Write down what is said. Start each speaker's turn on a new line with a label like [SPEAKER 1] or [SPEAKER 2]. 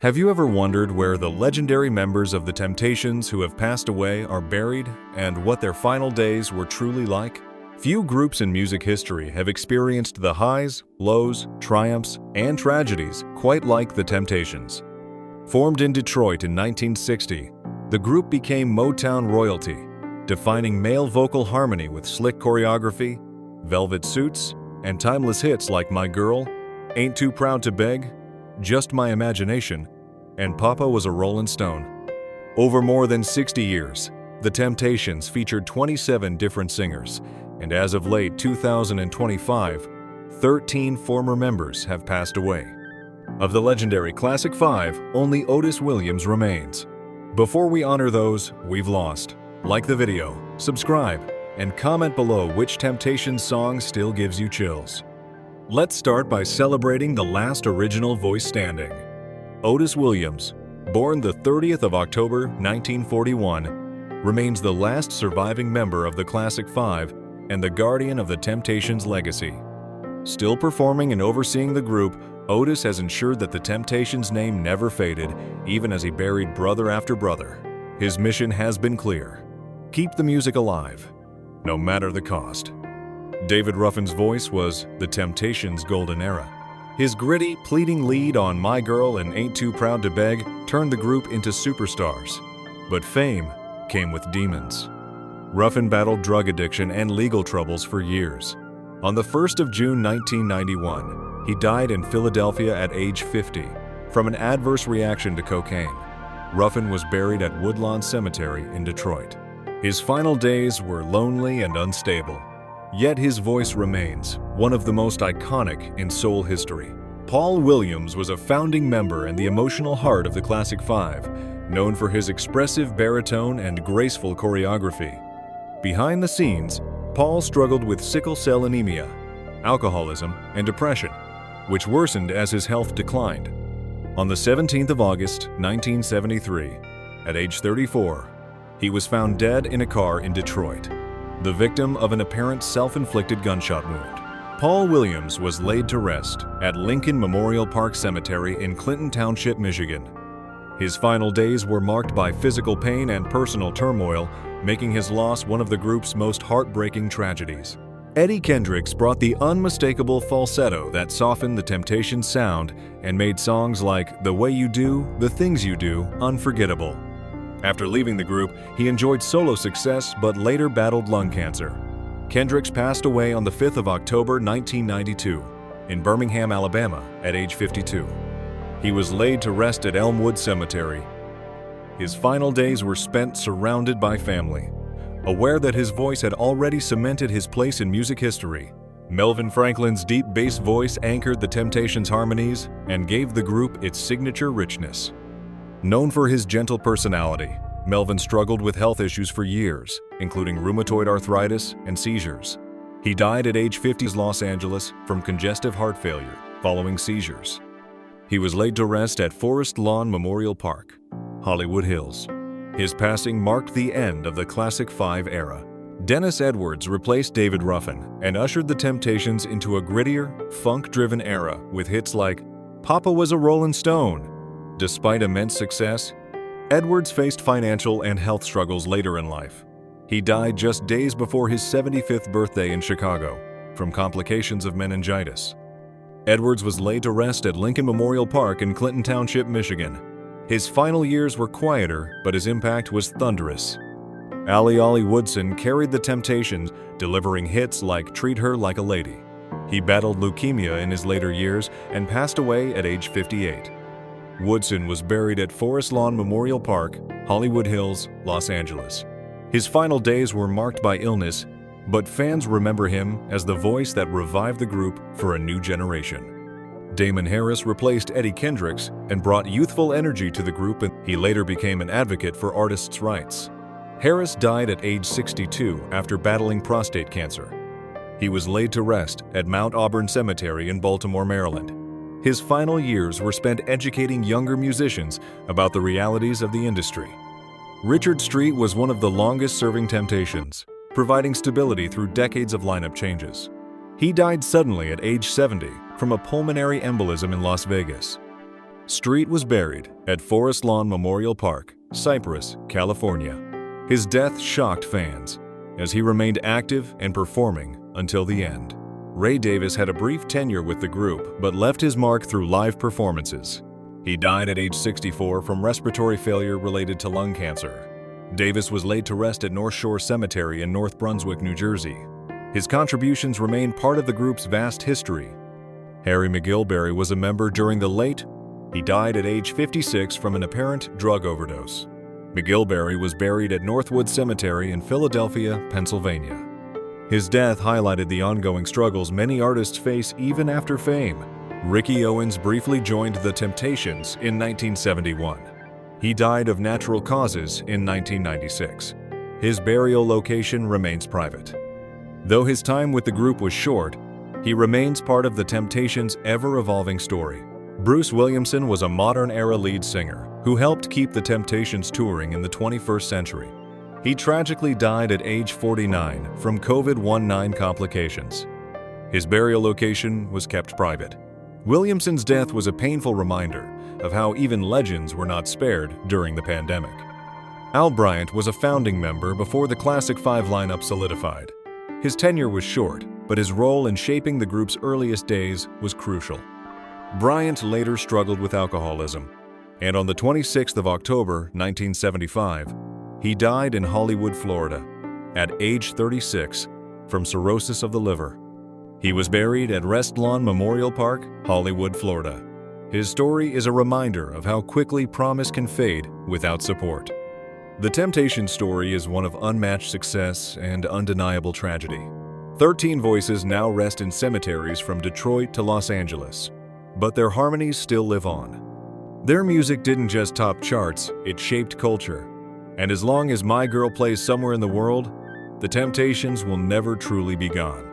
[SPEAKER 1] Have you ever wondered where the legendary members of the Temptations who have passed away are buried and what their final days were truly like? Few groups in music history have experienced the highs, lows, triumphs, and tragedies quite like the Temptations. Formed in Detroit in 1960, the group became Motown royalty, defining male vocal harmony with slick choreography, velvet suits, and timeless hits like My Girl, Ain't Too Proud to Beg, Just My Imagination, and Papa Was a Rollin' Stone. Over more than 60 years, the Temptations featured 27 different singers, and as of late 2025, 13 former members have passed away. Of the legendary Classic Five, only Otis Williams remains. Before we honor those we've lost, like the video, subscribe, and comment below which Temptations song still gives you chills. Let's start by celebrating the last original voice standing. Otis Williams, born the 30th of October 1941, remains the last surviving member of the Classic Five and the guardian of the Temptations' legacy. Still performing and overseeing the group, Otis has ensured that the Temptations' name never faded, even as he buried brother after brother. His mission has been clear: keep the music alive, no matter the cost. David Ruffin's voice was the Temptations' golden era. His gritty, pleading lead on My Girl and Ain't Too Proud to Beg turned the group into superstars. But fame came with demons. Ruffin battled drug addiction and legal troubles for years. On the 1st of June 1991, he died in Philadelphia at age 50 from an adverse reaction to cocaine. Ruffin was buried at Woodlawn Cemetery in Detroit. His final days were lonely and unstable. Yet his voice remains one of the most iconic in soul history. Paul Williams was a founding member and the emotional heart of the Classic Five, known for his expressive baritone and graceful choreography. Behind the scenes, Paul struggled with sickle cell anemia, alcoholism, and depression, which worsened as his health declined. On the 17th of August, 1973, at age 34, he was found dead in a car in Detroit, the victim of an apparent self-inflicted gunshot wound. Paul Williams was laid to rest at Lincoln Memorial Park Cemetery in Clinton Township, Michigan. His final days were marked by physical pain and personal turmoil, making his loss one of the group's most heartbreaking tragedies. Eddie Kendricks brought the unmistakable falsetto that softened the Temptations' sound and made songs like The Way You Do, The Things You Do unforgettable. After leaving the group, he enjoyed solo success but later battled lung cancer. Kendricks passed away on the 5th of October 1992 in Birmingham, Alabama at age 52. He was laid to rest at Elmwood Cemetery. His final days were spent surrounded by family. Aware that his voice had already cemented his place in music history, Melvin Franklin's deep bass voice anchored the Temptations' harmonies and gave the group its signature richness. Known for his gentle personality, Melvin struggled with health issues for years, including rheumatoid arthritis and seizures. He died at age 50 in Los Angeles from congestive heart failure following seizures. He was laid to rest at Forest Lawn Memorial Park, Hollywood Hills. His passing marked the end of the Classic Five era. Dennis Edwards replaced David Ruffin and ushered the Temptations into a grittier, funk-driven era with hits like Papa Was a Rollin' Stone. Despite immense success, Edwards faced financial and health struggles later in life. He died just days before his 75th birthday in Chicago from complications of meningitis. Edwards was laid to rest at Lincoln Memorial Park in Clinton Township, Michigan. His final years were quieter, but his impact was thunderous. Ali-Ollie Woodson carried the Temptations, delivering hits like Treat Her Like a Lady. He battled leukemia in his later years and passed away at age 58. Woodson was buried at Forest Lawn Memorial Park, Hollywood Hills, Los Angeles. His final days were marked by illness, but fans remember him as the voice that revived the group for a new generation. Damon Harris replaced Eddie Kendricks and brought youthful energy to the group, and he later became an advocate for artists' rights. Harris died at age 62 after battling prostate cancer. He was laid to rest at Mount Auburn Cemetery in Baltimore, Maryland. His final years were spent educating younger musicians about the realities of the industry. Richard Street was one of the longest-serving Temptations, providing stability through decades of lineup changes. He died suddenly at age 70 from a pulmonary embolism in Las Vegas. Street was buried at Forest Lawn Memorial Park, Cypress, California. His death shocked fans, as he remained active and performing until the end. Ray Davies had a brief tenure with the group, but left his mark through live performances. He died at age 64 from respiratory failure related to lung cancer. Davis was laid to rest at North Shore Cemetery in North Brunswick, New Jersey. His contributions remain part of the group's vast history. Harry McGilberry was a member during the late. He died at age 56 from an apparent drug overdose. McGilberry was buried at Northwood Cemetery in Philadelphia, Pennsylvania. His death highlighted the ongoing struggles many artists face even after fame. Ricky Owens briefly joined the Temptations in 1971. He died of natural causes in 1996. His burial location remains private. Though his time with the group was short, he remains part of the Temptations' ever-evolving story. Bruce Williamson was a modern-era lead singer who helped keep the Temptations touring in the 21st century. He tragically died at age 49 from COVID-19 complications. His burial location was kept private. Williamson's death was a painful reminder of how even legends were not spared during the pandemic. Al Bryant was a founding member before the Classic Five lineup solidified. His tenure was short, but his role in shaping the group's earliest days was crucial. Bryant later struggled with alcoholism, and on the 26th of October, 1975, he died in Hollywood, Florida, at age 36 from cirrhosis of the liver. He was buried at Rest Lawn Memorial Park, Hollywood, Florida. His story is a reminder of how quickly promise can fade without support. The Temptations' story is one of unmatched success and undeniable tragedy. 13 voices now rest in cemeteries from Detroit to Los Angeles, but their harmonies still live on. Their music didn't just top charts, it shaped culture. And as long as My Girl plays somewhere in the world, the Temptations will never truly be gone.